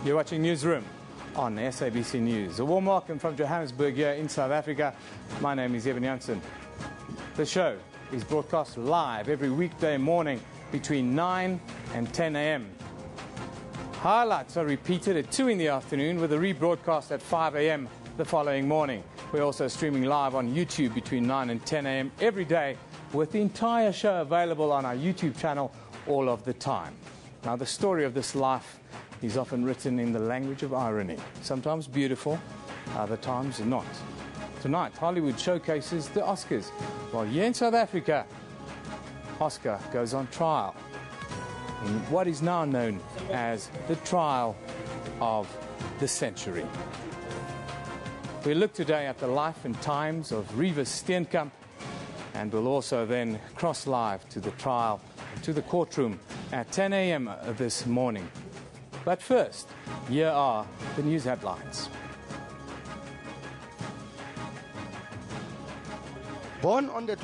You're watching Newsroom on SABC News. A warm welcome from Johannesburg here in South Africa. My name is Eben Jansen. The show is broadcast live every weekday morning between 9 and 10 a.m. Highlights are repeated at 2 in the afternoon with a rebroadcast at 5 a.m. the following morning. We're also streaming live on YouTube between 9 and 10 a.m. every day with the entire show available on our YouTube channel all of the time. Now, the story of this life is often written in the language of irony, sometimes beautiful, other times not. Tonight, Hollywood showcases the Oscars, while here in South Africa, Oscar goes on trial in what is now known as the trial of the century. We look today at the life and times of Reeva Steenkamp, and we'll also then cross live to the trial, to the courtroom at 10 a.m. this morning. But first, here are the news headlines. Born on the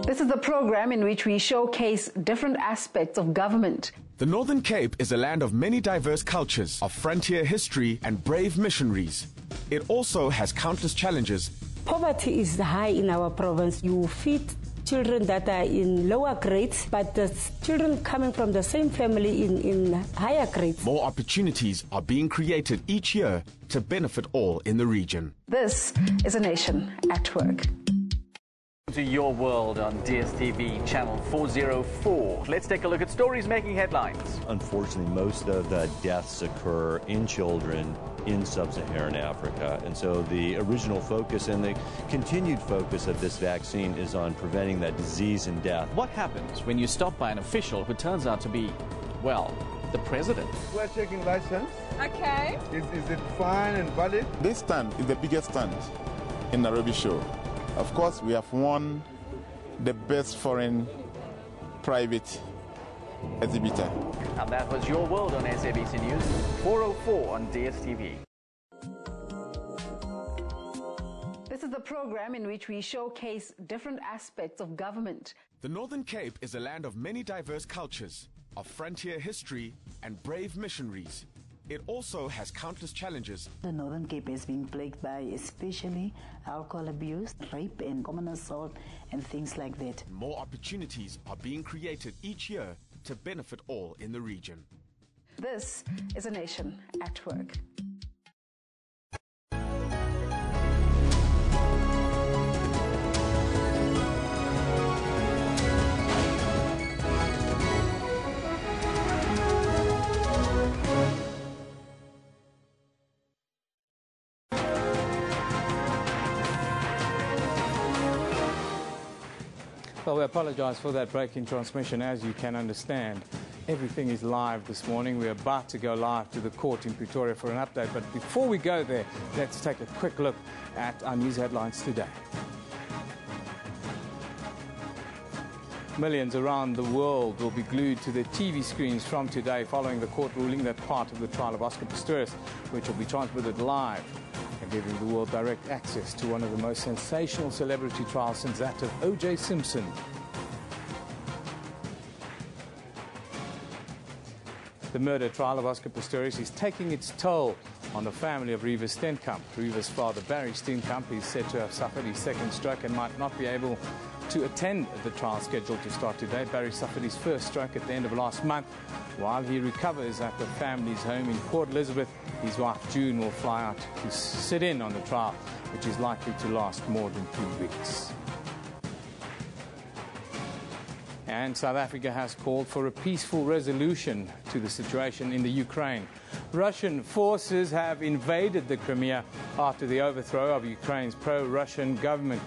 This is the program in which we showcase different aspects of government. The Northern Cape is a land of many diverse cultures, of frontier history and brave missionaries. It also has countless challenges. Poverty is high in our province. You feed children that are in lower grades, but the children coming from the same family in higher grades. More opportunities are being created each year to benefit all in the region. This is a nation at work. To your world on DSTV channel 404. Let's take a look at stories making headlines. Unfortunately, most of the deaths occur in children in sub-Saharan Africa. And so the original focus and the continued focus of this vaccine is on preventing that disease and death. What happens when you stop by an official who turns out to be, well, the president? We're checking license. Okay. Is it fine and valid? This stand is the biggest stand in Nairobi show. Of course, we have won the best foreign private exhibitor. And that was your world on SABC News, 404 on DSTV. This is the program in which we showcase different aspects of government. The Northern Cape is a land of many diverse cultures, of frontier history and brave missionaries. It also has countless challenges. The Northern Cape has been plagued by especially alcohol abuse, rape and common assault and things like that. More opportunities are being created each year to benefit all in the region. This is a nation at work. Well, we apologize for that break in transmission. As you can understand, everything is live this morning. We're about to go live to the court in Pretoria for an update. But before we go there, let's take a quick look at our news headlines today. Millions around the world will be glued to their TV screens from today following the court ruling that part of the trial of Oscar Pistrius, which will be transmitted live, and giving the world direct access to one of the most sensational celebrity trials since that of O.J. Simpson. The murder trial of Oscar Pistrius is taking its toll on the family of Reeva Steenkamp. Reeva's father, Barry Steenkamp, is said to have suffered his second stroke and might not be able to attend the trial scheduled to start today. Barry suffered his first stroke at the end of last month. While he recovers at the family's home in Port Elizabeth, his wife June will fly out to sit in on the trial, which is likely to last more than 2 weeks. And South Africa has called for a peaceful resolution to the situation in the Ukraine. Russian forces have invaded the Crimea after the overthrow of Ukraine's pro-Russian government.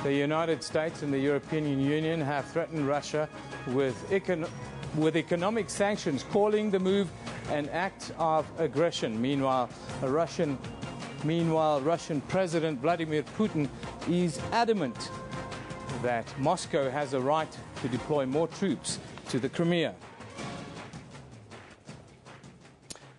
The United States and the European Union have threatened Russia with economic sanctions, calling the move an act of aggression. Meanwhile, Russian President Vladimir Putin is adamant that Moscow has a right to deploy more troops to the Crimea.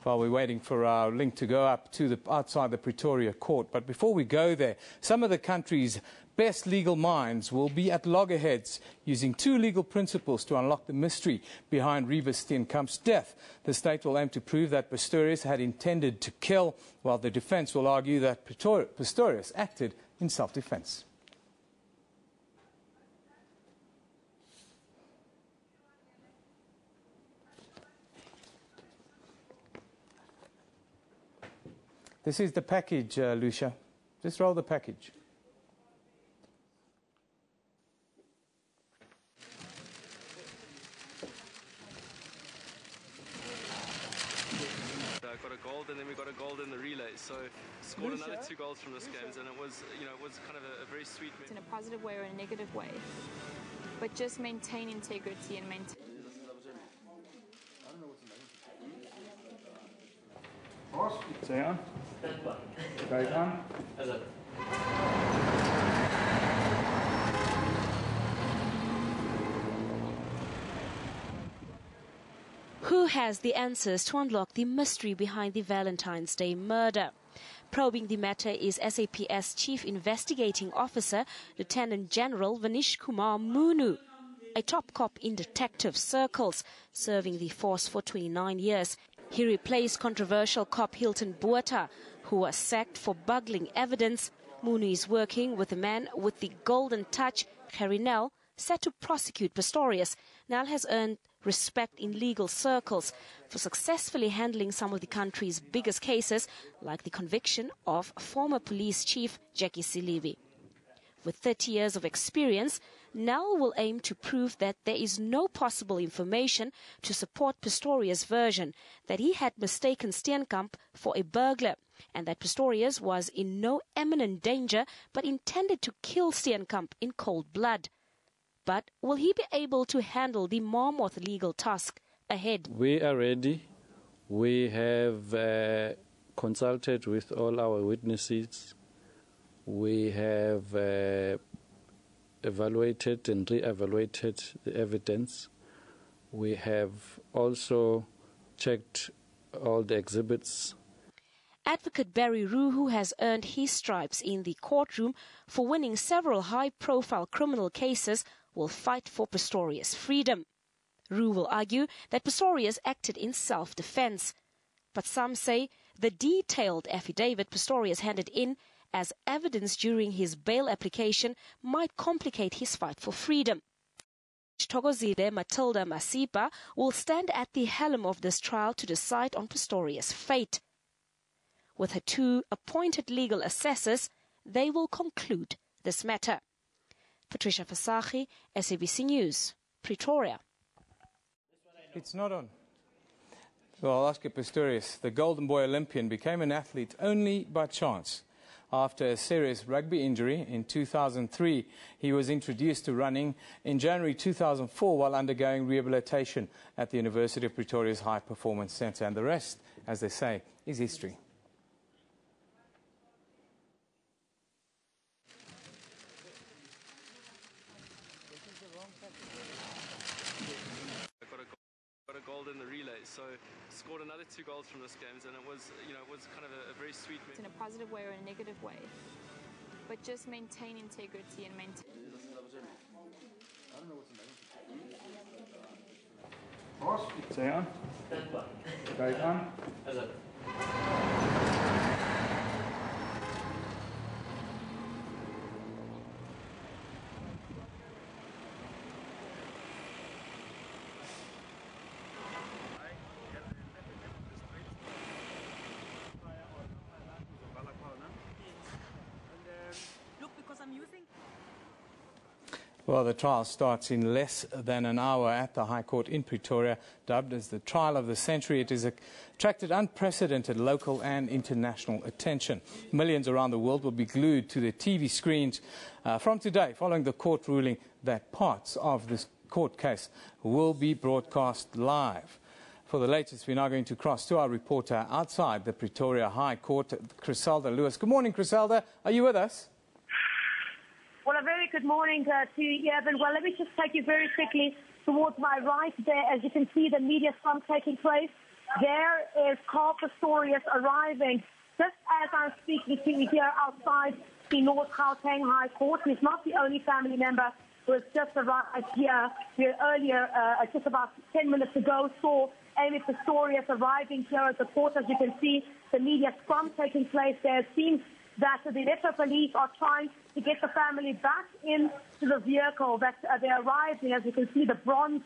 While we're waiting for our link to go up to outside the Pretoria court. But before we go there, some of the country's best legal minds will be at loggerheads using two legal principles to unlock the mystery behind Reeva Steenkamp's death. The state will aim to prove that Pistorius had intended to kill, while the defense will argue that Pistorius acted in self-defense. This is the package, Lucia. Just roll the package. Got a gold, and then we got a gold in the relay. So scored another 2 goals from this game, and it was kind of a very sweet. In a positive way or a negative way, but just maintain integrity and maintain. Say on. Right on. Who has the answers to unlock the mystery behind the Valentine's Day murder? Probing the matter is SAPS Chief Investigating Officer, Lieutenant General Vanish Kumar Munu, a top cop in detective circles, serving the force for 29 years. He replaced controversial cop Hilton Buerta, who was sacked for bungling evidence. Munu is working with a man with the golden touch, Harry Nell, set to prosecute Pistorius. Nell has earned respect in legal circles for successfully handling some of the country's biggest cases, like the conviction of former police chief Jackie Silivi. With 30 years of experience, Nell will aim to prove that there is no possible information to support Pistorius' version that he had mistaken Steenkamp for a burglar and that Pistorius was in no imminent danger but intended to kill Steenkamp in cold blood. But will he be able to handle the mammoth legal task ahead? We are ready. We have consulted with all our witnesses. We have evaluated and re-evaluated the evidence. We have also checked all the exhibits. Advocate Barry Rue, who has earned his stripes in the courtroom for winning several high-profile criminal cases, will fight for Pistorius' freedom. Rue will argue that Pistorius acted in self-defense. But some say the detailed affidavit Pistorius handed in as evidence during his bail application might complicate his fight for freedom. Thokozile Matilda Masipa will stand at the helm of this trial to decide on Pistorius' fate. With her 2 appointed legal assessors, they will conclude this matter. Patricia Fasachi, SABC News, Pretoria. It's not on. Well, Oscar Pistrius, the Golden Boy Olympian, became an athlete only by chance. After a serious rugby injury in 2003, he was introduced to running in January 2004 while undergoing rehabilitation at the University of Pretoria's High Performance Centre. And the rest, as they say, is history. Got a gold in the relay, so scored another 2 goals from this game, and it was kind of a very sweet. In a positive way or a negative way, but just maintain integrity and maintain. Say on. Right on. Well, the trial starts in less than an hour at the High Court in Pretoria. Dubbed as the trial of the century, it has attracted unprecedented local and international attention. Millions around the world will be glued to their TV screens from today, following the court ruling that parts of this court case will be broadcast live. For the latest, we're now going to cross to our reporter outside the Pretoria High Court, Griselda Lewis. Good morning, Griselda. Are you with us? Well, a very good morning to you, Eben. Well, let me just take you very quickly towards my right there. As you can see, the media scrum taking place. There is Carl Pistorius arriving just as I'm speaking to you here outside the North Gauteng High Court. He's not the only family member who has just arrived here. We earlier, just about 10 minutes ago, saw Eben Pistorius arriving here at the court. As you can see, the media scrum taking place there. It seems that the Metro Police are trying to get the family back into the vehicle that they arrived in. As you can see, the bronze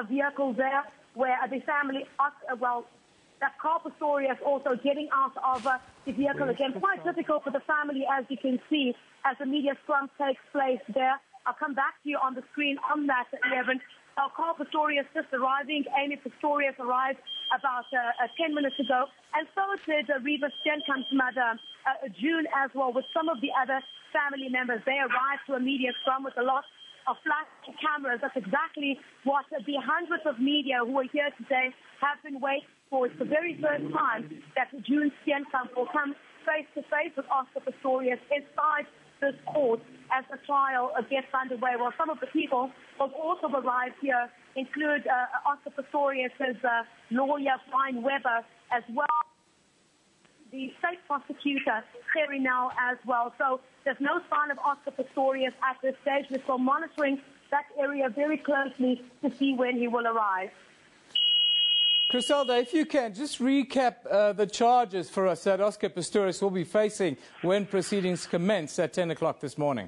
vehicle there, where the family, that Carl Pistorius also getting out of the vehicle again. Quite difficult for the family, as you can see, as the media scrum takes place there. I'll come back to you on the screen on that, Eben. Carl Pistorius just arriving. Eben Pistorius arrived about 10 minutes ago. And so did Reeva Steenkamp's mother, June, as well, with some of the other family members. They arrived to a media scrum with a lot of flashing cameras. That's exactly what the hundreds of media who are here today have been waiting for. It's the very first time that June Steenkamp will come face-to-face with Oscar Pistrius inside this court as the trial gets underway. Well, some of the people who have also arrived here include Oscar Pistorius' lawyer, Brian Weber, as well, the state prosecutor, Terry now, as well. So there's no sign of Oscar Pistorius at this stage. We're still monitoring that area very closely to see when he will arrive. Griselda, if you can, just recap the charges for us that Oscar Pistrius will be facing when proceedings commence at 10 o'clock this morning.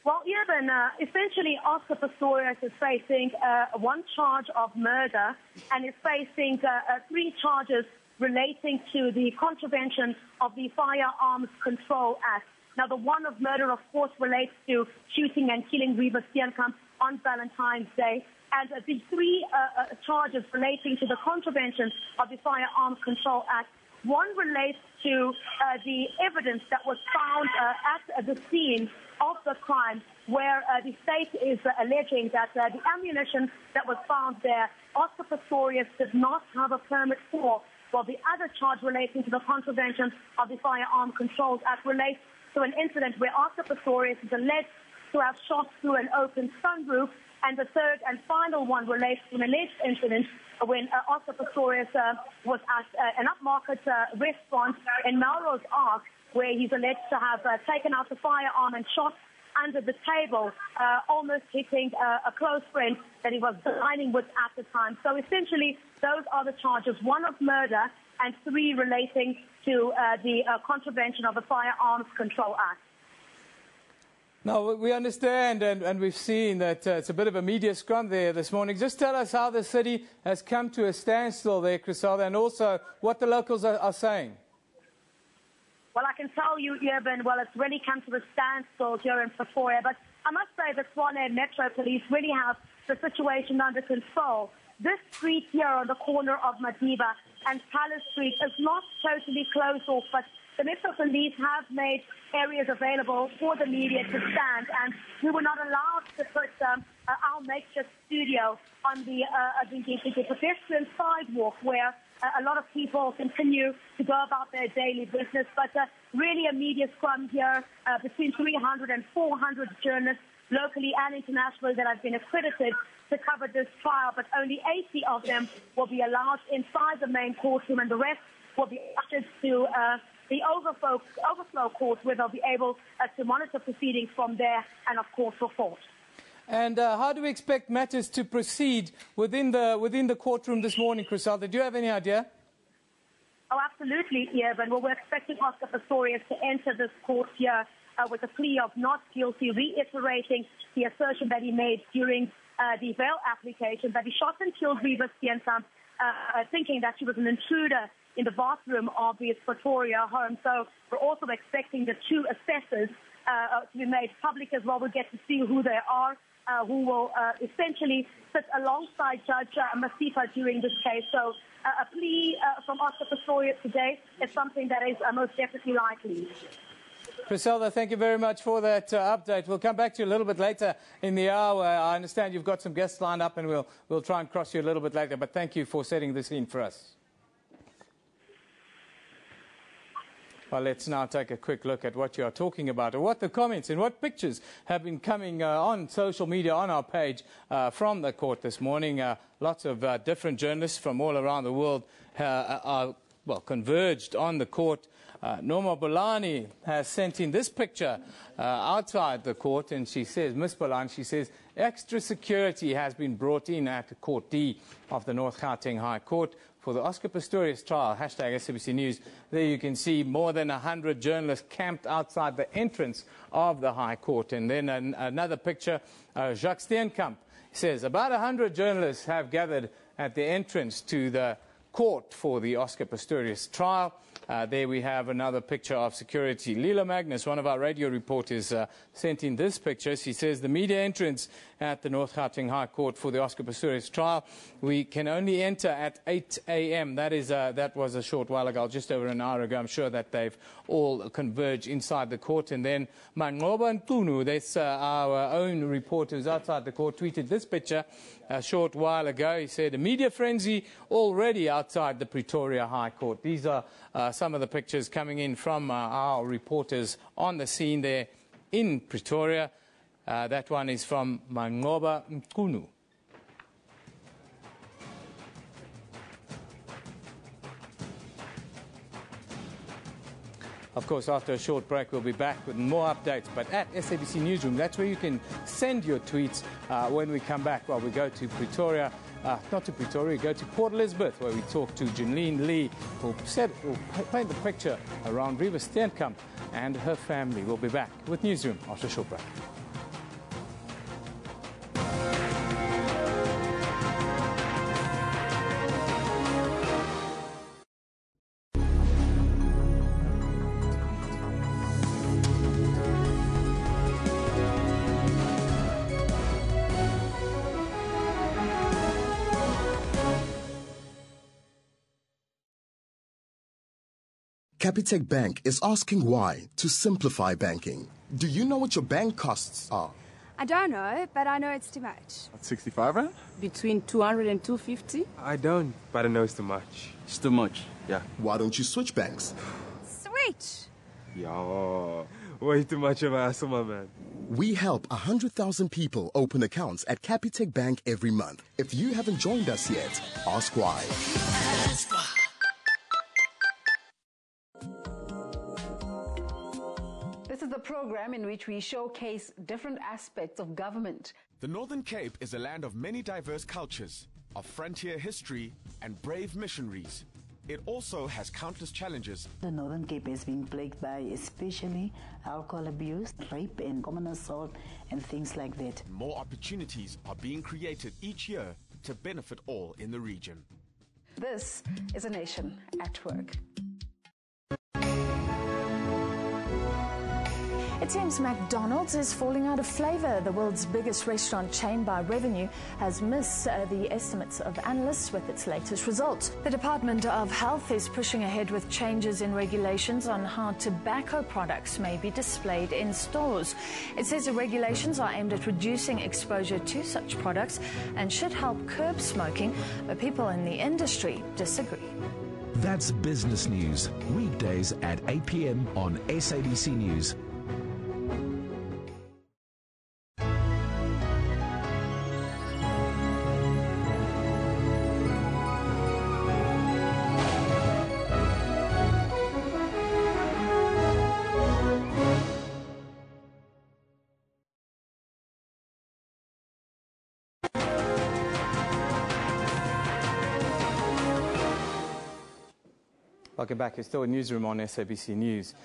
Well, Eben, essentially Oscar Pistrius is facing one charge of murder and is facing 3 charges relating to the contravention of the Firearms Control Act. Now, the one of murder, of course, relates to shooting and killing Reeva Steenkamp on Valentine's Day. And the 3 charges relating to the contravention of the Firearms Control Act. One relates to the evidence that was found at the scene of the crime, where the state is alleging that the ammunition that was found there, Oscar Pistrius did not have a permit for. Well, the other charge relating to the contravention of the Firearms Control Act relates to an incident where Oscar Pistrius is alleged to have shot through an open sunroof. And the third and final one relates to an alleged incident when Oscar Pistrius was at an upmarket restaurant in Melrose Arc, where he's alleged to have taken out the firearm and shot under the table, almost hitting a close friend that he was dining with at the time. So essentially, those are the charges, 1 of murder and 3 relating to the contravention of the Firearms Control Act. Now, we understand and we've seen that it's a bit of a media scrum there this morning. Just tell us how the city has come to a standstill there, Griselda, and also what the locals are saying. Well, I can tell you, Eben, well, it's really come to a standstill here in Pretoria. But I must say that Tshwane Metro Police really have the situation under control. This street here on the corner of Madiba and Palace Street is not totally closed off, but the Metro Police have made areas available for the media to stand, and we were not allowed to put our makeshift studio on the pedestrian sidewalk where a lot of people continue to go about their daily business. But really a media scrum here between 300 and 400 journalists, locally and internationally, that have been accredited to cover this trial, but only 80 of them will be allowed inside the main courtroom, and the rest will be ushered to the overflow court, where they'll be able to monitor proceedings from there and, of course, report. And how do we expect matters to proceed within the courtroom this morning, Griselda? Do you have any idea? Oh, absolutely, Eben. Well, we're expecting Oscar Pistrius to enter this court here with a plea of not guilty, reiterating the assertion that he made during the bail application, that he shot and killed Reeva Steenkamp, thinking that she was an intruder in the bathroom of his Pretoria home. So we're also expecting the 2 assessors to be made public as well. We'll get to see who they are, who will essentially sit alongside Judge Masifa during this case. So a plea from Oscar Pistrius today is something that is most definitely likely. Griselda, thank you very much for that update. We'll come back to you a little bit later in the hour. I understand you've got some guests lined up, and we'll try and cross you a little bit later. But thank you for setting the scene for us. Well, let's now take a quick look at what you are talking about, or what the comments and what pictures have been coming on social media on our page from the court this morning. Lots of different journalists from all around the world are converged on the court. Norma Bolani has sent in this picture outside the court, and she says, Miss Bolani, she says, extra security has been brought in at Court D of the North Gauteng High Court for the Oscar Pistrius trial, hashtag SABC News. There you can see more than 100 journalists camped outside the entrance of the High Court. And then another picture, Reeva Steenkamp says, about 100 journalists have gathered at the entrance to the court for the Oscar Pistrius trial. There we have another picture of security. Lila Magnus, one of our radio reporters, sent in this picture. She says the media entrance at the North Gauteng High Court for the Oscar Pistrius trial, we can only enter at 8 a.m. That was a short while ago, just over an hour ago. I'm sure that they've all converged inside the court. And then Mangoba Ntunu, that's our own reporter who's outside the court, tweeted this picture a short while ago. He said, a media frenzy already outside the Pretoria High Court. These are some of the pictures coming in from our reporters on the scene there in Pretoria. That one is from Mangoba Ntunu. Of course, after a short break, we'll be back with more updates. But at SABC Newsroom, that's where you can send your tweets when we come back. Well, we go to Pretoria, not to Pretoria, we go to Port Elizabeth, where we talk to Janine Lee, who'll paint the picture around Reeva Steenkamp and her family. We'll be back with Newsroom after a short break. Capitec Bank is asking why to simplify banking. Do you know what your bank costs are? I don't know, but I know it's too much. 65 rand? Between 200 and 250. I don't, but I know it's too much. It's too much, yeah. Why don't you switch banks? Switch! Yeah, way too much of a hassle, my man. We help 100,000 people open accounts at Capitec Bank every month. If you haven't joined us yet, ask why. Ask why. This is the program in which we showcase different aspects of government. The Northern Cape is a land of many diverse cultures, of frontier history and brave missionaries. It also has countless challenges. The Northern Cape has been plagued by especially alcohol abuse, rape and common assault and things like that. More opportunities are being created each year to benefit all in the region. This is A Nation at Work. It seems McDonald's is falling out of flavor. The world's biggest restaurant chain by revenue has missed the estimates of analysts with its latest results. The Department of Health is pushing ahead with changes in regulations on how tobacco products may be displayed in stores. It says the regulations are aimed at reducing exposure to such products and should help curb smoking, but people in the industry disagree. That's business news, weekdays at 8 p.m. on SABC News. Welcome back. You're still in Newsroom on SABC News.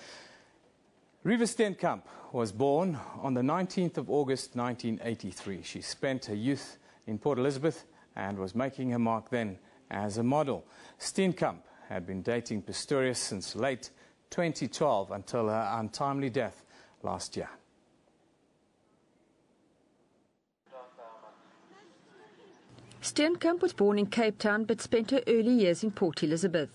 Reeva Steenkamp was born on the 19th of August 1983. She spent her youth in Port Elizabeth and was making her mark then as a model. Steenkamp had been dating Pistorius since late 2012 until her untimely death last year. Steenkamp was born in Cape Town but spent her early years in Port Elizabeth.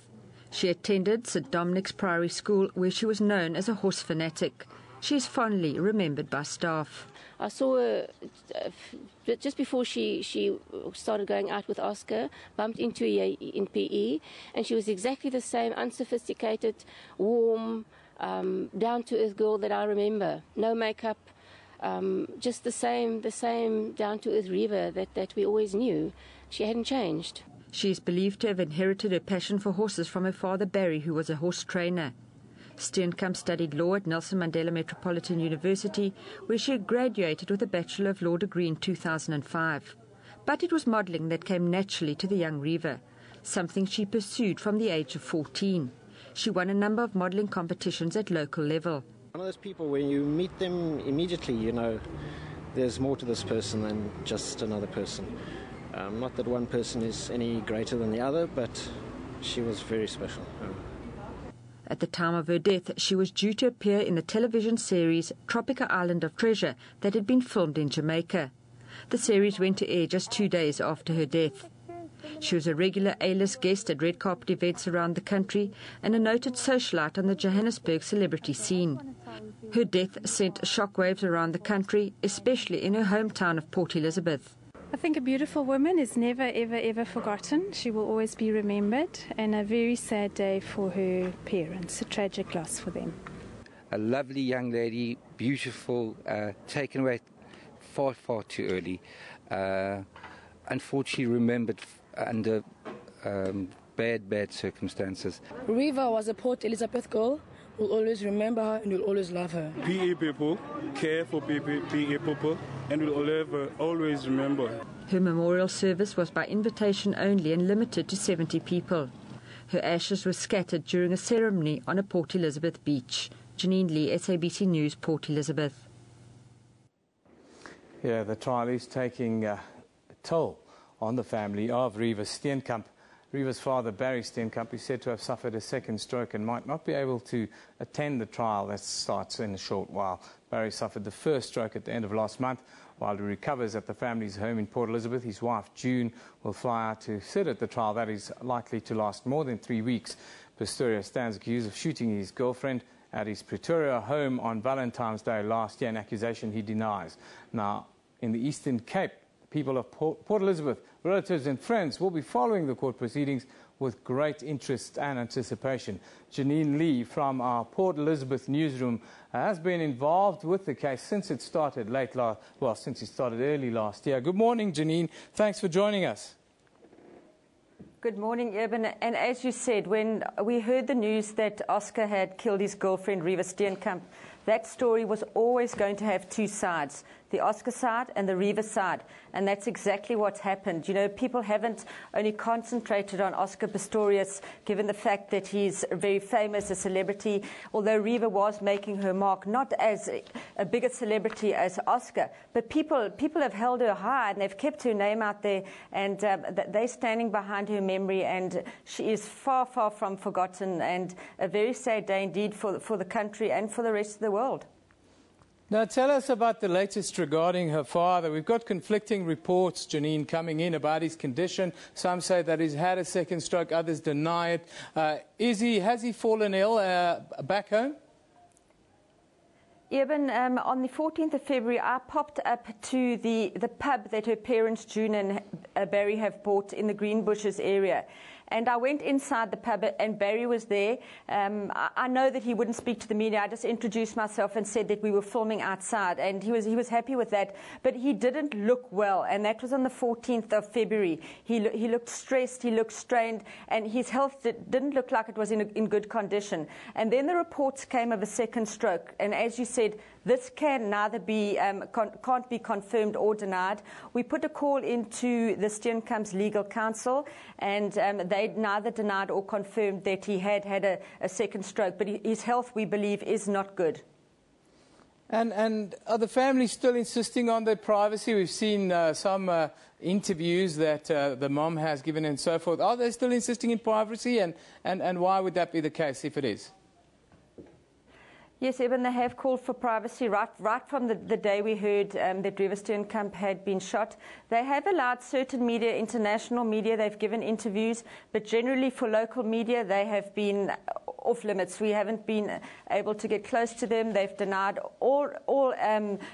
She attended St Dominic's Priory School, where she was known as a horse fanatic. She is fondly remembered by staff. I saw her just before she started going out with Oscar, bumped into her in PE, and she was exactly the same unsophisticated, warm, down-to-earth girl that I remember. No makeup, just the same down-to-earth Reeva that we always knew. She hadn't changed. She is believed to have inherited her passion for horses from her father Barry, who was a horse trainer. Steenkamp studied law at Nelson Mandela Metropolitan University, where she graduated with a Bachelor of Law degree in 2005. But it was modelling that came naturally to the young Reeva, something she pursued from the age of 14. She won a number of modelling competitions at local level. One of those people, when you meet them immediately, you know, there's more to this person than just another person. Not that one person is any greater than the other, but she was very special. At the time of her death, she was due to appear in the television series Tropical Island of Treasure that had been filmed in Jamaica. The series went to air just 2 days after her death. She was a regular A-list guest at red carpet events around the country and a noted socialite on the Johannesburg celebrity scene. Her death sent shockwaves around the country, especially in her hometown of Port Elizabeth. I think a beautiful woman is never, ever, ever forgotten. She will always be remembered, and a very sad day for her parents, a tragic loss for them. A lovely young lady, beautiful, taken away far, far too early. Unfortunately remembered under bad circumstances. Reeva was a Port Elizabeth girl. We'll always remember her and we'll always love her. PE people care for PE people and we'll always remember her. Her memorial service was by invitation only and limited to 70 people. Her ashes were scattered during a ceremony on a Port Elizabeth beach. Janine Lee, SABC News, Port Elizabeth. Yeah, the trial is taking a toll on the family of Reeva Steenkamp. Reeva's father, Barry Steenkamp, is said to have suffered a second stroke and might not be able to attend the trial that starts in a short while. Barry suffered the first stroke at the end of last month. While he recovers at the family's home in Port Elizabeth, his wife, June, will fly out to sit at the trial that is likely to last more than 3 weeks. Pistorius stands accused of shooting his girlfriend at his Pretoria home on Valentine's Day last year, an accusation he denies. Now, in the Eastern Cape, people of Port Elizabeth, relatives and friends will be following the court proceedings with great interest and anticipation. Janine Lee from our Port Elizabeth newsroom has been involved with the case since it started since it started early last year. Good morning, Janine. Thanks for joining us. Good morning, Eben. And as you said, when we heard the news that Oscar had killed his girlfriend, Reeva Steenkamp, that story was always going to have two sides, the Oscar side and the Reeva side. And that's exactly what's happened. You know, people haven't only concentrated on Oscar Pistorius, given the fact that he's very famous, a celebrity, although Reeva was making her mark, not as a bigger celebrity as Oscar. But people have held her high, and they've kept her name out there, and they're standing behind her memory, and she is far, far from forgotten, and a very sad day indeed for the country and for the rest of the world. Now, tell us about the latest regarding her father. We've got conflicting reports, Janine, coming in about his condition. Some say that he's had a second stroke, others deny it. Has he fallen ill back home? Eben, on the 14th of February, I popped up to the pub that her parents, June and Barry, have bought in the Greenbushes area. And I went inside the pub, and Barry was there. I know that he wouldn't speak to the media. I just introduced myself and said that we were filming outside, and he was happy with that. But he didn't look well, and that was on the 14th of February. He looked stressed, he looked strained, and his health didn't look like it was in good condition. And then the reports came of a second stroke, and as you said, this can neither be can't be confirmed or denied. We put a call into the Steenkamp's legal counsel, and they neither denied or confirmed that he had a second stroke. But his health, we believe, is not good. And are the family still insisting on their privacy? We've seen some interviews that the mom has given and so forth. Are they still insisting in privacy? And why would that be the case if it is? Yes, Eben, they have called for privacy right from the day we heard that Reeva Steenkamp had been shot. They have allowed certain media, international media, they've given interviews, but generally for local media, they have been off limits. We haven't been able to get close to them. They've denied all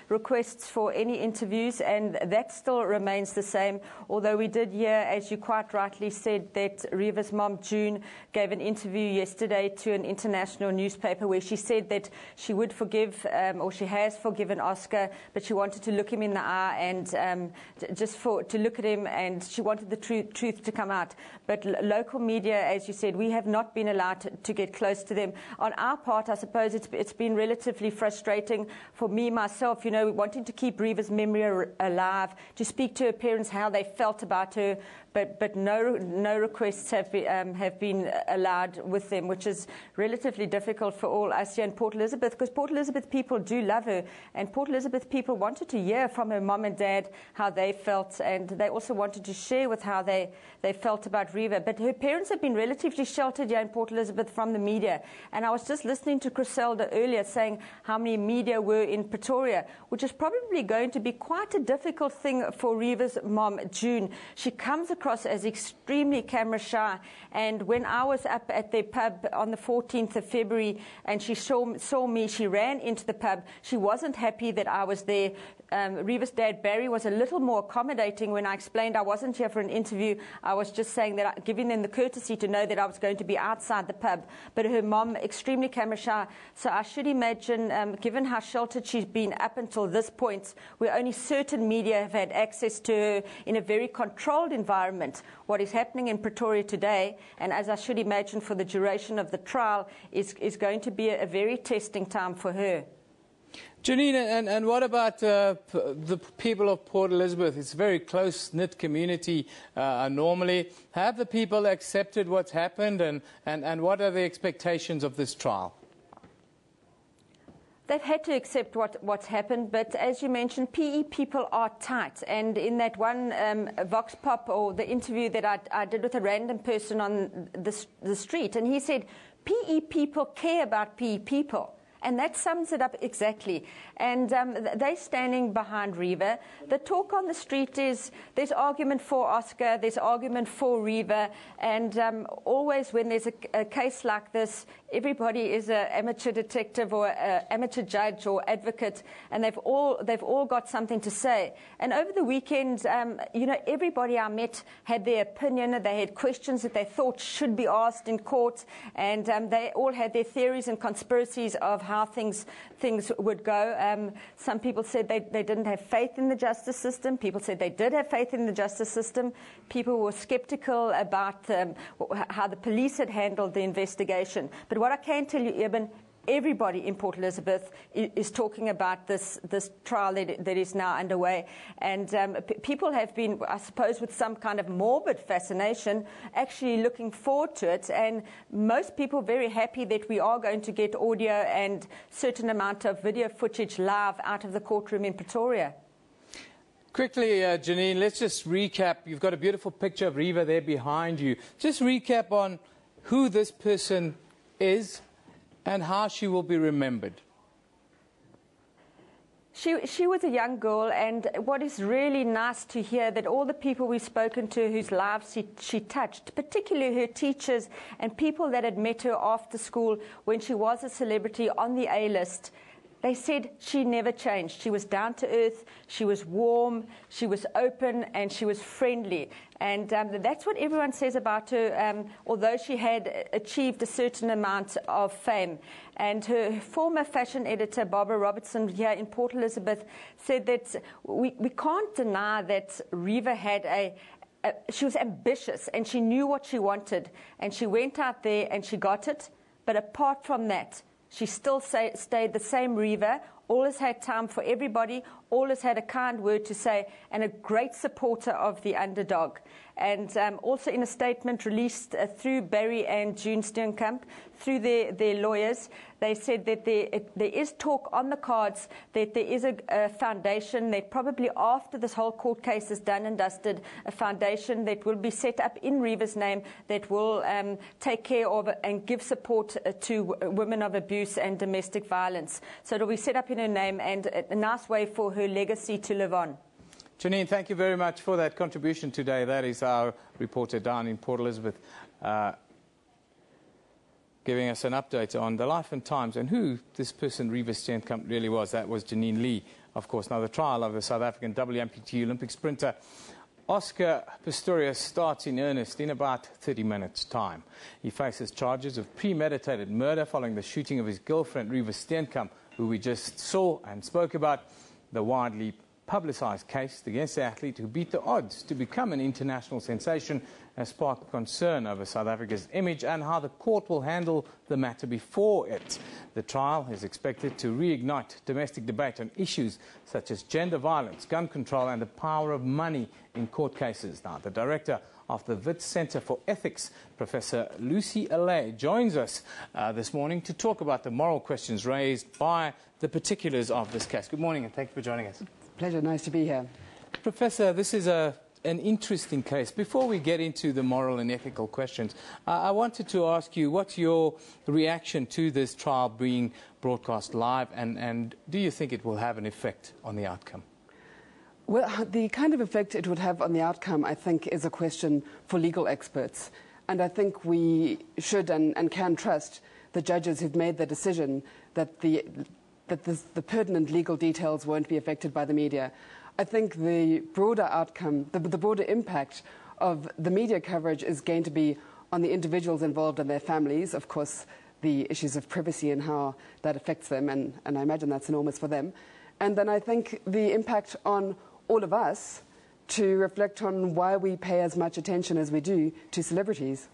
requests for any interviews, and that still remains the same. Although we did hear, as you quite rightly said, that Reeva's mom, June, gave an interview yesterday to an international newspaper where she said that she would forgive, or she has forgiven Oscar, but she wanted to look him in the eye and to look at him, and she wanted the truth to come out. But local media, as you said, we have not been allowed to get close to them. On our part, I suppose it's been relatively frustrating for me, myself, wanting to keep Reeva's memory alive, to speak to her parents how they felt about her, but no requests have been allowed with them, which is relatively difficult for all us here in Port Elizabeth, because Port Elizabeth people do love her, and Port Elizabeth people wanted to hear from her mom and dad how they felt, and they also wanted to share with how they felt about Reeva. But her parents have been relatively sheltered here in Port Elizabeth from the media, and I was just listening to Griselda earlier saying how many media were in Pretoria, which is probably going to be quite a difficult thing for Reeva's mom, June. She comes across as extremely camera shy, and when I was up at their pub on the 14th of February and she saw me, she ran into the pub. She wasn't happy that I was there. Reeva's dad, Barry, was a little more accommodating when I explained I wasn't here for an interview. I was just saying that, giving them the courtesy to know that I was going to be outside the pub. But her mom, extremely camera shy. So I should imagine, given how sheltered she's been up until this point, where only certain media have had access to her in a very controlled environment, what is happening in Pretoria today, and as I should imagine for the duration of the trial, is going to be a very testing time for her. Janine, and what about the people of Port Elizabeth? It's a very close-knit community normally. Have the people accepted what's happened, and what are the expectations of this trial? They've had to accept what's happened, but as you mentioned, PE people are tight. And in that one Vox Pop, or the interview that I did with a random person on the street, and he said, PE people care about PE people. And that sums it up exactly. And they're standing behind Reeva. The talk on the street is there's argument for Oscar, there's argument for Reeva, and always when there's a case like this, everybody is an amateur detective or amateur judge or advocate, and they've all got something to say. And over the weekend, everybody I met had their opinion, they had questions that they thought should be asked in court, and they all had their theories and conspiracies of how things would go. Some people said they didn't have faith in the justice system. People said they did have faith in the justice system. People were skeptical about how the police had handled the investigation. But what I can tell you, Eben, everybody in Port Elizabeth is talking about this trial that is now underway. And people have been, I suppose, with some kind of morbid fascination, actually looking forward to it. And most people very happy that we are going to get audio and certain amount of video footage live out of the courtroom in Pretoria. Quickly, Janine, let's just recap. You've got a beautiful picture of Reeva there behind you. Just recap on who this person is and how she will be remembered. She was a young girl, and what is really nice to hear that all the people we've spoken to whose lives she touched, particularly her teachers and people that had met her after school when she was a celebrity on the A-list, they said she never changed. She was down to earth, she was warm, she was open, and she was friendly. And that's what everyone says about her, although she had achieved a certain amount of fame. And her former fashion editor, Barbara Robertson, here in Port Elizabeth, said that we can't deny that Reeva had she was ambitious, and she knew what she wanted. And she went out there and she got it. But apart from that, she still stayed the same Reeva, always had time for everybody, always had a kind word to say, and a great supporter of the underdog. And also in a statement released through Barry and June Steenkamp, through their lawyers, they said that there is talk on the cards that there is a foundation that probably after this whole court case is done and dusted, a foundation that will be set up in Reeva's name that will take care of and give support to women of abuse and domestic violence. So it will be set up in her name, and a nice way for her legacy to live on. Janine, thank you very much for that contribution today. That is our reporter down in Port Elizabeth. giving us an update on the life and times and who this person, Reeva Steenkamp, really was. That was Janine Lee, of course. Now, the trial of the South African WMPT Olympic sprinter Oscar Pistrius starts in earnest in about 30 minutes' time. He faces charges of premeditated murder following the shooting of his girlfriend, Reeva Steenkamp, who we just saw and spoke about. The widely publicised case against the athlete who beat the odds to become an international sensation has sparked concern over South Africa's image and how the court will handle the matter before it. The trial is expected to reignite domestic debate on issues such as gender violence, gun control and the power of money in court cases. Now, the director of the Wits Centre for Ethics, Professor Lucy Allais, joins us this morning to talk about the moral questions raised by the particulars of this case. Good morning and thank you for joining us. Pleasure, nice to be here. Professor, this is an interesting case. Before we get into the moral and ethical questions, I wanted to ask you, what's your reaction to this trial being broadcast live, and do you think it will have an effect on the outcome? Well, the kind of effect it would have on the outcome, I think, is a question for legal experts. And I think we should and can trust the judges who've made the decision that the pertinent legal details won't be affected by the media. I think the broader outcome, the broader impact of the media coverage is going to be on the individuals involved and their families. Of course, the issues of privacy and how that affects them, and I imagine that's enormous for them. And then I think the impact on all of us to reflect on why we pay as much attention as we do to celebrities.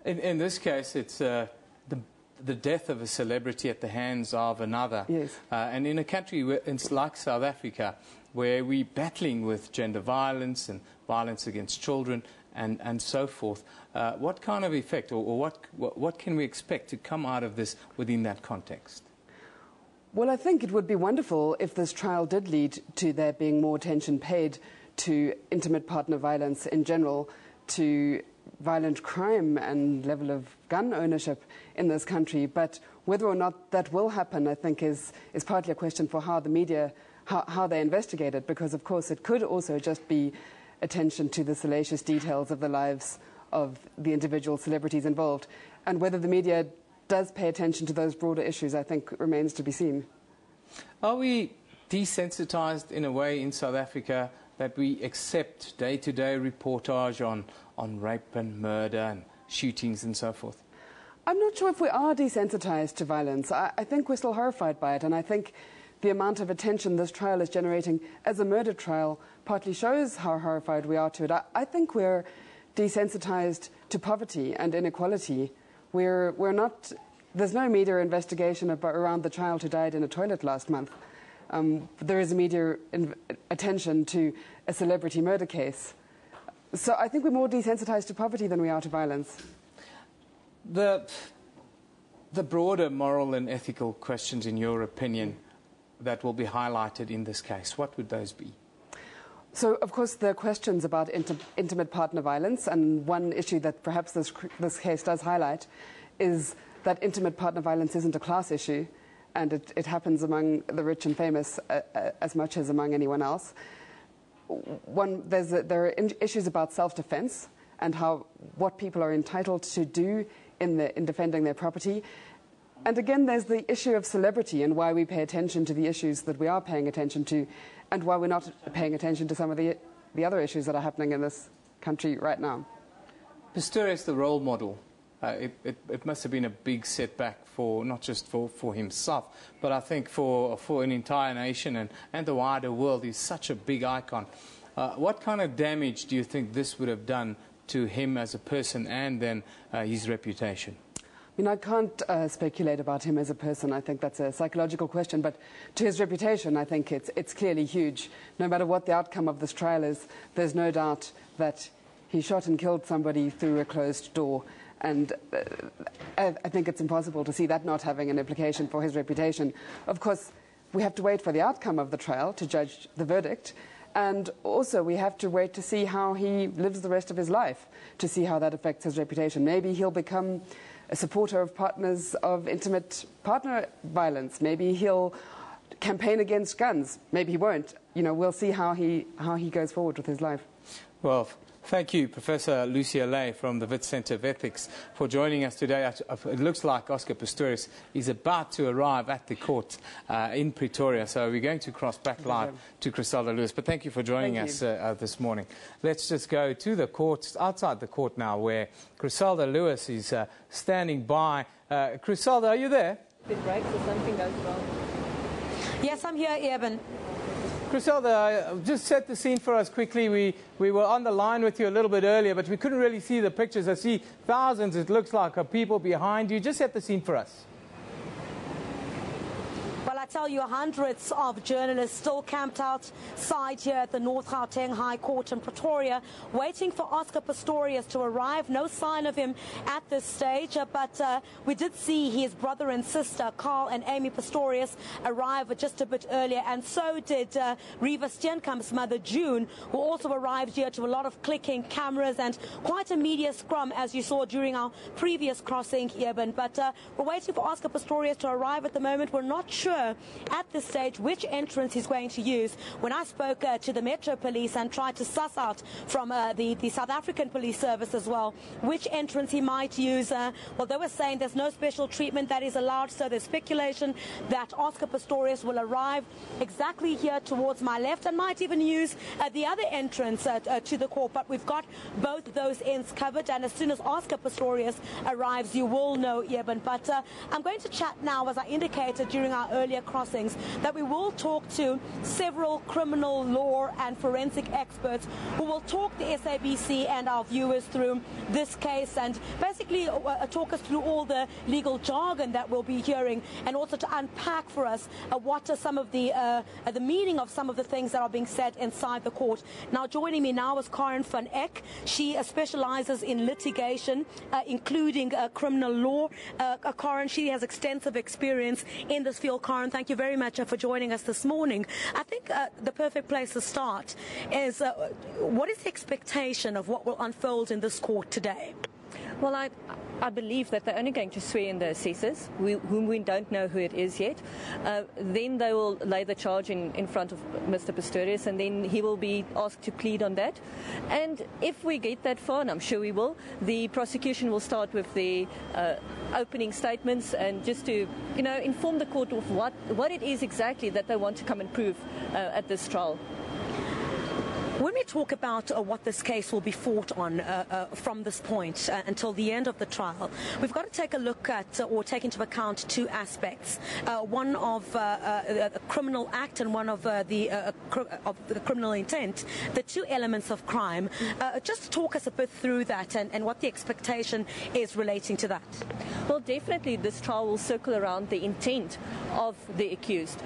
In this case, it's the death of a celebrity at the hands of another. Yes. And in a country like South Africa, where we're battling with gender violence and violence against children and so forth, what kind of effect or what can we expect to come out of this within that context? Well, I think it would be wonderful if this trial did lead to there being more attention paid to intimate partner violence in general, to violent crime and level of gun ownership in this country. But whether or not that will happen, I think, is partly a question for how the media, how they investigate it, because, of course, it could also just be attention to the salacious details of the lives of the individual celebrities involved. And whether the media does pay attention to those broader issues, I think, remains to be seen. Are we desensitized in a way in South Africa that we accept day-to-day reportage on rape and murder and shootings and so forth? I'm not sure if we are desensitized to violence. I think we're still horrified by it, and I think the amount of attention this trial is generating as a murder trial partly shows how horrified we are to it. I think we're desensitized to poverty and inequality. We're not. There's no media investigation around the child who died in a toilet last month. There is a media attention to a celebrity murder case. So I think we're more desensitized to poverty than we are to violence. The broader moral and ethical questions, in your opinion, that will be highlighted in this case, what would those be? So, of course, there are questions about intimate partner violence, and one issue that perhaps this case does highlight is that intimate partner violence isn't a class issue, and it happens among the rich and famous as much as among anyone else. There are issues about self-defense and what people are entitled to do in defending their property. And again, there's the issue of celebrity and why we pay attention to the issues that we are paying attention to, and why we're not paying attention to some of the other issues that are happening in this country right now. Pistorius, the role model, it must have been a big setback not just for himself, but I think for an entire nation and the wider world. He's such a big icon. What kind of damage do you think this would have done to him as a person and then his reputation? I mean, I can't speculate about him as a person. I think that's a psychological question. But to his reputation, I think it's clearly huge. No matter what the outcome of this trial is, there's no doubt that he shot and killed somebody through a closed door. And I think it's impossible to see that not having an implication for his reputation. Of course, we have to wait for the outcome of the trial to judge the verdict. And also, we have to wait to see how he lives the rest of his life, to see how that affects his reputation. Maybe he'll become a supporter of partners of intimate partner violence. Maybe he'll campaign against guns. Maybe he won't. You know, we'll see how he goes forward with his life. Well, Thank you, Professor Lucia Lay from the Wits Centre of Ethics, for joining us today. It looks like Oscar Pistrius is about to arrive at the court in Pretoria, so we're going to cross back live to Griselda Lewis. But thank you for joining us this morning. Let's just go to the court, outside the court now, where Griselda Lewis is standing by. Griselda, are you there? It breaks or something goes wrong. Yes, I'm here, Eben. Griselda, just set the scene for us quickly. We were on the line with you a little bit earlier, but we couldn't really see the pictures. I see thousands, it looks like, of people behind you. Just set the scene for us. Well, I tell you, hundreds of journalists still camped outside here at the North Gauteng High Court in Pretoria, waiting for Oscar Pistorius to arrive. No sign of him at this stage, but we did see his brother and sister, Carl and Amy Pistorius, arrive just a bit earlier, and so did Reeva Steenkamp's mother, June, who also arrived here, to a lot of clicking cameras and quite a media scrum, as you saw during our previous crossing, Eben. But we're waiting for Oscar Pistorius to arrive at the moment. We're not sure at this stage which entrance he's going to use. When I spoke to the Metro Police and tried to suss out from the South African Police Service as well which entrance he might use, well, they were saying there's no special treatment that is allowed, so there's speculation that Oscar Pistorius will arrive exactly here towards my left and might even use the other entrance to the court. But we've got both those ends covered, and as soon as Oscar Pistorius arrives, you will know, Eben. But I'm going to chat now, as I indicated during our earlier crossings, that we will talk to several criminal law and forensic experts who will talk the SABC and our viewers through this case and basically talk us through all the legal jargon that we'll be hearing, and also to unpack for us what are some of the meaning of some of the things that are being said inside the court. Now, joining me now is Karen van Eck. She specializes in litigation, including criminal law. Karen, she has extensive experience in this field. Karen, thank you very much for joining us this morning. I think the perfect place to start is what is the expectation of what will unfold in this court today? Well, I believe that they're only going to swear in the assessors, whom we don't know who it is yet. Then they will lay the charge in front of Mr. Pistorius, and then he will be asked to plead on that. And if we get that far, and I'm sure we will, the prosecution will start with the opening statements, and just to, inform the court of what it is exactly that they want to come and prove at this trial. When we talk about what this case will be fought on from this point until the end of the trial, we've got to take a look at or take into account two aspects. One of the criminal act and one of the criminal intent, the two elements of crime. Just talk us a bit through that and what the expectation is relating to that. Well, definitely this trial will circle around the intent of the accused.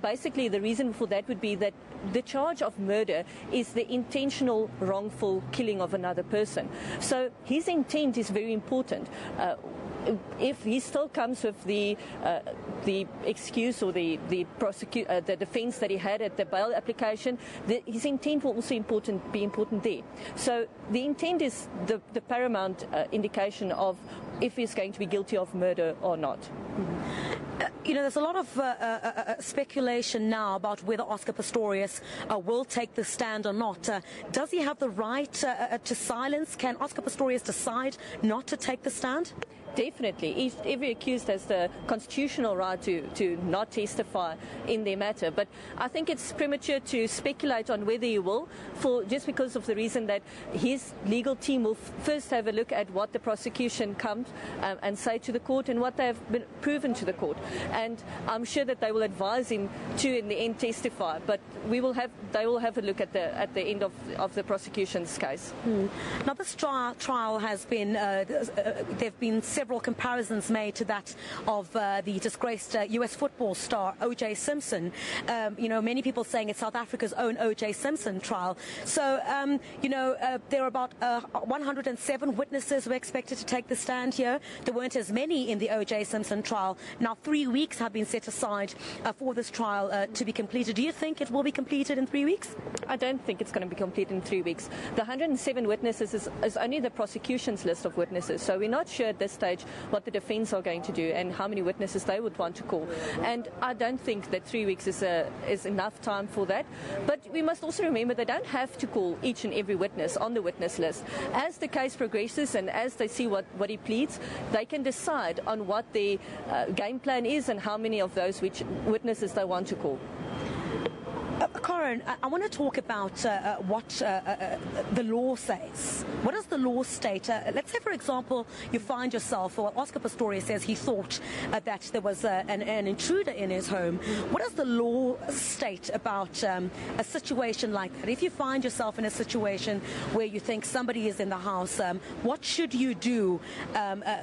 Basically, the reason for that would be that the charge of murder is the intentional wrongful killing of another person. So his intent is very important. If he still comes with the excuse or the defence that he had at the bail application, his intent will also be important there. So the intent is the paramount indication of if he's going to be guilty of murder or not. There's a lot of speculation now about whether Oscar Pistorius will take the stand or not. Does he have the right to silence? Can Oscar Pistorius decide not to take the stand? Definitely. Every accused has the constitutional right to not testify in their matter. But I think it's premature to speculate on whether he will, just because of the reason that his legal team will first have a look at what the prosecution comes and say to the court and what they have been proven to the court. And I'm sure that they will advise him to, in the end, testify. But they will have a look at the end of the prosecution's case. Now, this trial has been, there have been several comparisons made to that of the disgraced US football star O.J. Simpson. Many people saying it's South Africa's own O.J. Simpson trial. So, there are about 107 witnesses who are expected to take the stand here. There weren't as many in the O.J. Simpson trial. Now, 3 weeks have been set aside for this trial to be completed. Do you think it will be completed in 3 weeks? I don't think it's going to be completed in 3 weeks. The 107 witnesses is only the prosecution's list of witnesses, so we're not sure at this stage stage what the defence are going to do and how many witnesses they would want to call. And I don't think that 3 weeks is enough time for that. But we must also remember they don't have to call each and every witness on the witness list. As the case progresses and as they see what he pleads, they can decide on what their game plan is and how many of those witnesses they want to call. Corin, I want to talk about what the law says. What does the law state? Let's say, for example, you find yourself, or Oscar Pistrius says he thought that there was an intruder in his home. What does the law state about a situation like that? If you find yourself in a situation where you think somebody is in the house, what should you do?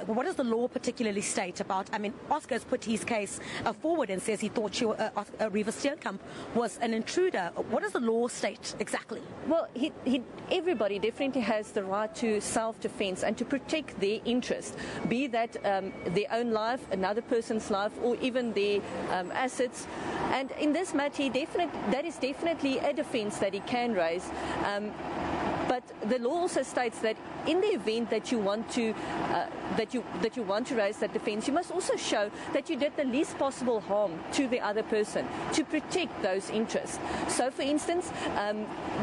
What does the law particularly state about? I mean, Oscar has put his case forward and says he thought Reeva Steenkamp was an intruder. What does the law state exactly? Well, everybody definitely has the right to self-defense and to protect their interest, be that their own life, another person's life, or even their assets. And in this matter, that is definitely a defense that he can raise. But the law also states that in the event that you want to raise that defence, you must also show that you did the least possible harm to the other person to protect those interests. So, for instance,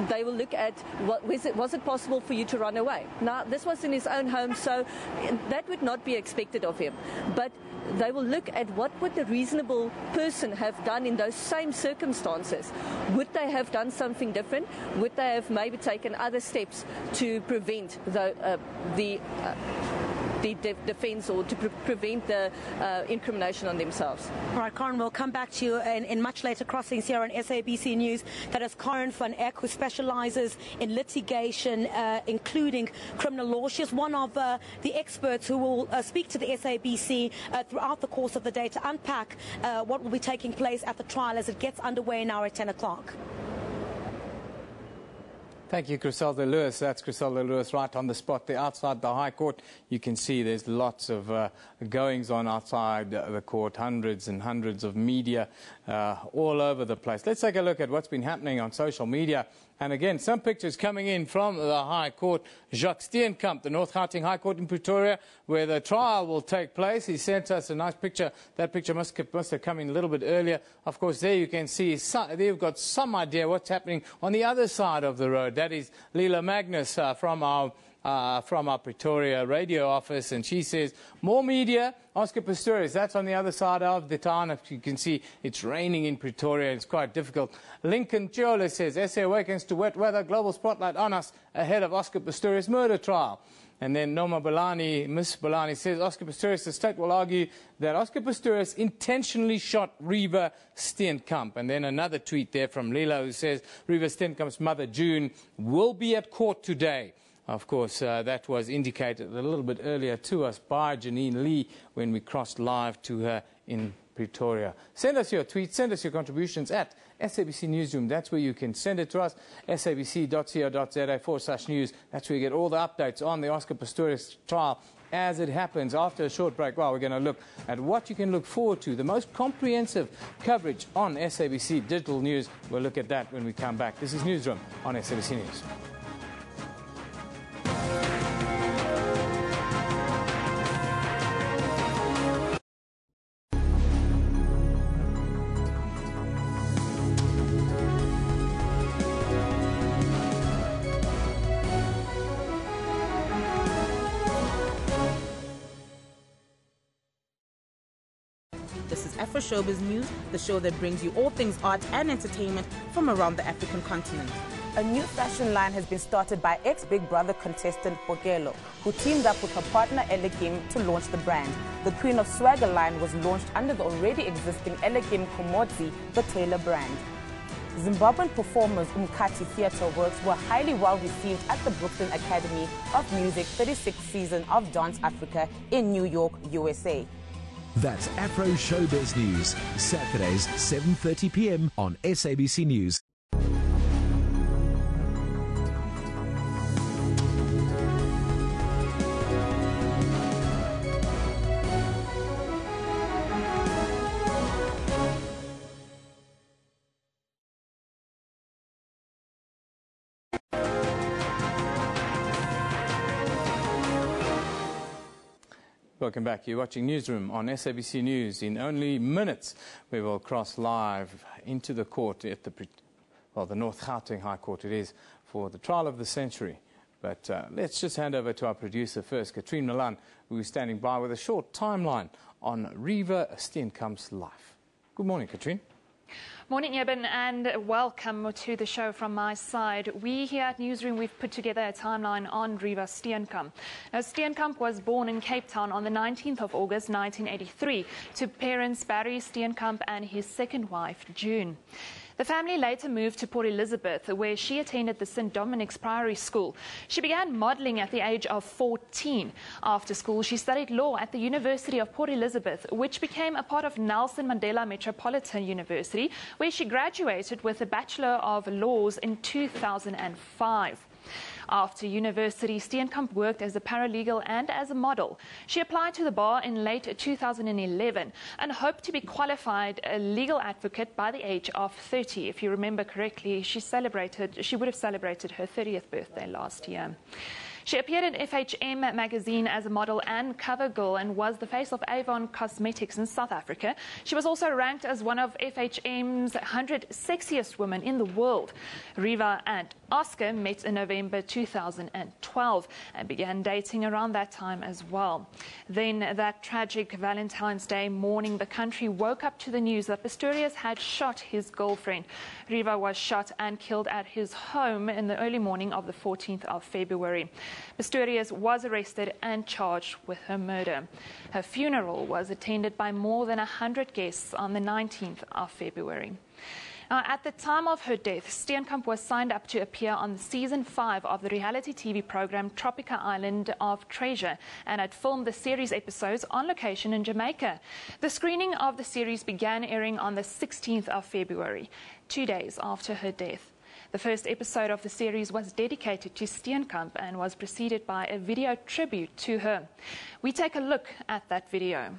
they will look at was it possible for you to run away? Now, this was in his own home, so that would not be expected of him. But they will look at what would the reasonable person have done in those same circumstances. Would they have done something different? Would they have maybe taken other steps to prevent the defence or to prevent the incrimination on themselves? All right, Corin, we'll come back to you in much later crossings here on SABC News. That is Corin van Eck, who specialises in litigation, including criminal law. She is one of the experts who will speak to the SABC throughout the course of the day to unpack what will be taking place at the trial as it gets underway now at 10 o'clock. Thank you, Griselda Lewis. That's Griselda Lewis right on the spot there outside the High Court. You can see there's lots of goings on outside the court, hundreds and hundreds of media all over the place. Let's take a look at what's been happening on social media. And again, some pictures coming in from the High Court. Jacques Steenkamp, the North Gauteng High Court in Pretoria, where the trial will take place. He sent us a nice picture. That picture must have come in a little bit earlier. Of course, there you can see, there you've got some idea what's happening on the other side of the road. That is Leela Magnus from our Pretoria radio office, and she says, more media, Oscar Pistrius. That's on the other side of the town. If you can see, it's raining in Pretoria. It's quite difficult. Lincoln Chiola says, SA awakens to wet weather, global spotlight on us ahead of Oscar Pistrius murder trial. And then Noma Balani, Miss Balani says, Oscar Pistrius, the state will argue that Oscar Pistrius intentionally shot Reeva Steenkamp. And then another tweet there from Leela who says, Reeva Steenkamp's mother, June, will be at court today. Of course, that was indicated a little bit earlier to us by Janine Lee when we crossed live to her in Pretoria. Send us your tweets, send us your contributions at SABC Newsroom. That's where you can send it to us, sabc.co.za/news. That's where you get all the updates on the Oscar Pistrius trial as it happens. After a short break, well, we're going to look at what you can look forward to, the most comprehensive coverage on SABC Digital News. We'll look at that when we come back. This is Newsroom on SABC News. This is Afro Showbiz News, the show that brings you all things art and entertainment from around the African continent. A new fashion line has been started by ex-Big Brother contestant Bokelo, who teamed up with her partner Elegim to launch the brand. The Queen of Swagger line was launched under the already existing Elegim Komodzi, the Taylor brand. Zimbabwean performers Umkati Theatre Works were highly well received at the Brooklyn Academy of Music 36th season of Dance Africa in New York, USA. That's Afro Showbiz News, Saturdays 7:30 p.m. on SABC News. Welcome back. You're watching Newsroom on SABC News. In only minutes, we will cross live into the court at the North Gauteng High Court it is, for the trial of the century. But let's just hand over to our producer first, Katrine Milan, who is standing by with a short timeline on Reeva Steenkamp's life. Good morning, Katrine. Morning, Eben, and welcome to the show from my side. We here at Newsroom, we've put together a timeline on Reeva Steenkamp. Now, Steenkamp was born in Cape Town on the 19th of August 1983 to parents Barry Steenkamp and his second wife, June. The family later moved to Port Elizabeth, where she attended the St. Dominic's Priory School. She began modelling at the age of 14. After school, she studied law at the University of Port Elizabeth, which became a part of Nelson Mandela Metropolitan University, where she graduated with a Bachelor of Laws in 2005. After university, Steenkamp worked as a paralegal and as a model. She applied to the bar in late 2011 and hoped to be qualified a legal advocate by the age of 30. If you remember correctly, she would have celebrated her 30th birthday last year. She appeared in FHM magazine as a model and cover girl and was the face of Avon Cosmetics in South Africa. She was also ranked as one of FHM's 100 sexiest women in the world. Reeva and Oscar met in November 2012 and began dating around that time as well. Then that tragic Valentine's Day morning, the country woke up to the news that Pistorius had shot his girlfriend. Reeva was shot and killed at his home in the early morning of the 14th of February. Pistorius was arrested and charged with her murder. Her funeral was attended by more than 100 guests on the 19th of February. Now, at the time of her death, Steenkamp was signed up to appear on season 5 of the reality TV program Tropica Island of Treasure and had filmed the series episodes on location in Jamaica. The screening of the series began airing on the 16th of February, 2 days after her death. The first episode of the series was dedicated to Steenkamp and was preceded by a video tribute to her. We take a look at that video.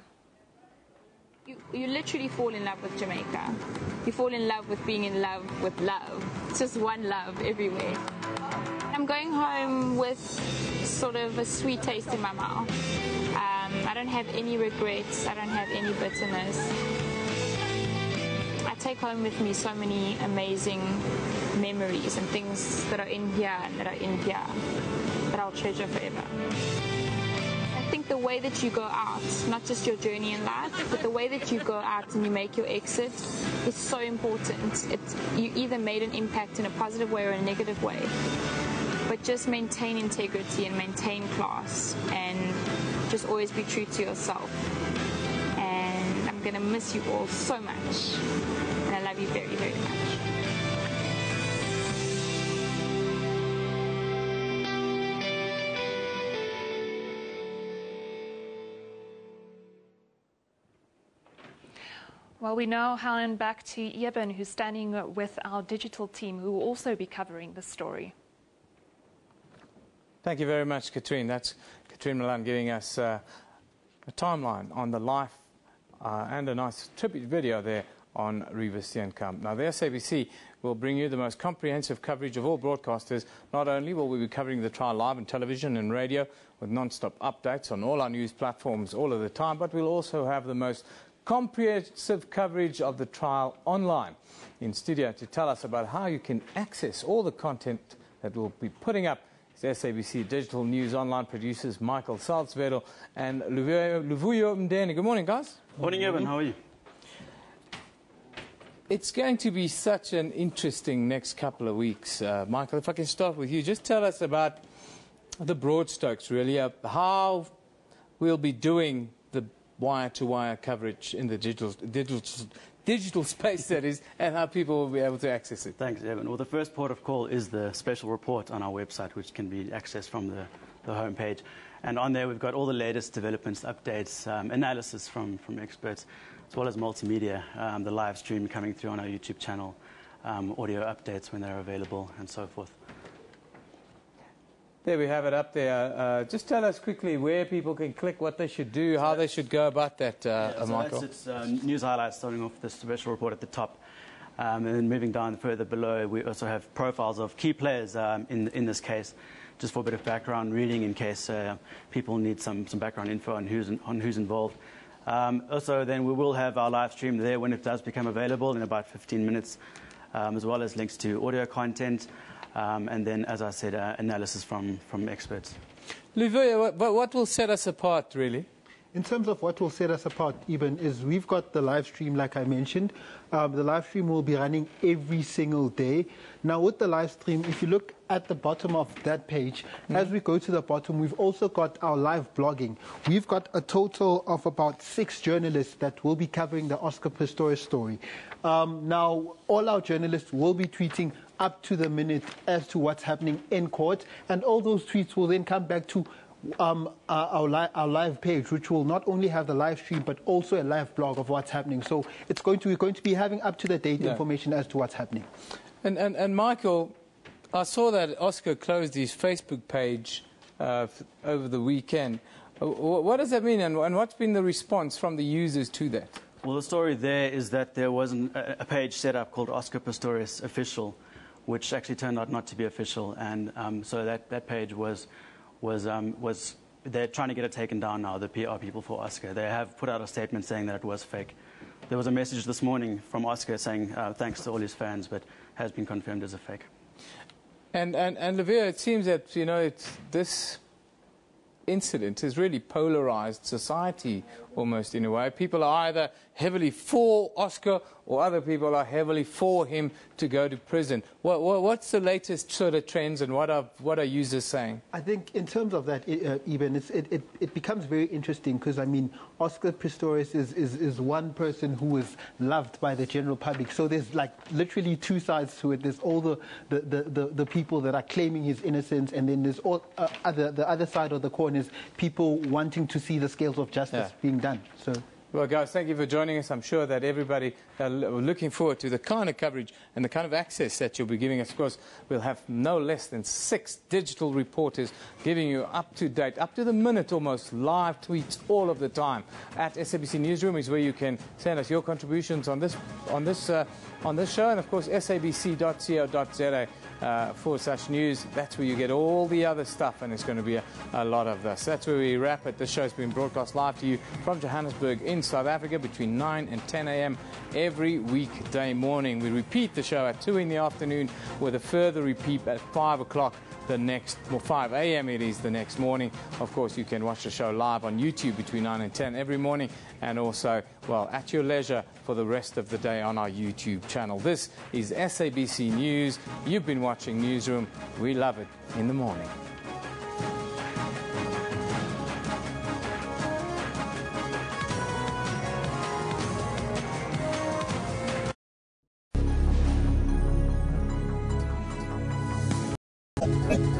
You literally fall in love with Jamaica. You fall in love with being in love with love. It's just one love everywhere. I'm going home with sort of a sweet taste in my mouth. I don't have any regrets. I don't have any bitterness. I take home with me so many amazing memories and things that are in here and that are in here that I'll treasure forever. I think the way that you go out, not just your journey in life, but the way that you go out and you make your exit is so important. You either made an impact in a positive way or a negative way, but just maintain integrity and maintain class and just always be true to yourself. And I'm going to miss you all so much, and I love you very, very much. Well, we now hand back to Eben, who's standing with our digital team, who will also be covering the story. Thank you very much, Katrine. That's Katrine Milan giving us a timeline on the life and a nice tribute video there on Reeva Steenkamp. Now, the SABC will bring you the most comprehensive coverage of all broadcasters. Not only will we be covering the trial live on television and radio with non-stop updates on all our news platforms all of the time, but we'll also have the most comprehensive coverage of the trial online. In studio to tell us about how you can access all the content that we'll be putting up is SABC Digital News Online producers Michael Salzwedel and Luvuyo Mdeni. Good morning, guys. Morning, Eben. How are you? It's going to be such an interesting next couple of weeks. Michael, if I can start with you, just tell us about the broad strokes, really, how we'll be doing the wire-to-wire coverage in the digital space, that is, and how people will be able to access it. Thanks, Evan. Well, the first port of call is the special report on our website, which can be accessed from the homepage. And on there, we've got all the latest developments, updates, analysis from experts, as well as multimedia, the live stream coming through on our YouTube channel, audio updates when they're available, and so forth. There we have it up there. Just tell us quickly where people can click, what they should do, how they should go about that, Michael. It's news highlights, starting off the special report at the top. And then moving down further below, we also have profiles of key players in this case. just for a bit of background reading in case people need some background info on who's involved. Also, then we will have our live stream there when it does become available in about 15 minutes, as well as links to audio content, and then, as I said, analysis from experts. Reeva, what will set us apart, really? In terms of what will set us apart, Eben, is we've got the live stream, like I mentioned. The live stream will be running every single day. Now, with the live stream, if you look at the bottom of that page, as we go to the bottom, we've also got our live blogging. We've got a total of about 6 journalists that will be covering the Oscar Pistrius story. Now, all our journalists will be tweeting up to the minute as to what's happening in court, and all those tweets will then come back to our live page, which will not only have the live stream but also a live blog of what's happening. So we're going to be having up-to-the-date information as to what's happening. And Michael, I saw that Oscar closed his Facebook page over the weekend. What does that mean, and what's been the response from the users to that? Well, the story there is that there was a page set up called Oscar Pistorius Official, which actually turned out not to be official, and so that page was they're trying to get it taken down now, the PR people for Oscar. They have put out a statement saying that it was fake. There was a message this morning from Oscar saying thanks to all his fans, but has been confirmed as a fake. And Reeva, it seems that, you know, this incident has really polarized society almost in a way. People are either heavily for Oscar or other people are heavily for him to go to prison. What's the latest sort of trends, and what are users saying? I think in terms of that, Eben, it becomes very interesting because, I mean, Oscar Pistrius is one person who is loved by the general public. So there's like literally 2 sides to it. There's all the people that are claiming his innocence, and then there's all the other side of the coin is people wanting to see the scales of justice being done. So. Well, guys, thank you for joining us. I'm sure that everybody are looking forward to the kind of coverage and the kind of access that you'll be giving us. Of course, we'll have no less than 6 digital reporters giving you up-to-date, up-to-the-minute almost, live tweets all of the time. At SABC Newsroom is where you can send us your contributions on this show. And, of course, sabc.co.za. /news. That's where you get all the other stuff, and it's going to be a lot of this. That's where we wrap it. This show's been broadcast live to you from Johannesburg in South Africa between 9 and 10 a.m. every weekday morning. We repeat the show at 2 in the afternoon with a further repeat at 5 o'clock the next, well, 5 a.m. it is the next morning. Of course, you can watch the show live on YouTube between 9 and 10 every morning, and also, well, at your leisure for the rest of the day on our YouTube channel. This is SABC News. You've been watching Newsroom. We love it in the morning.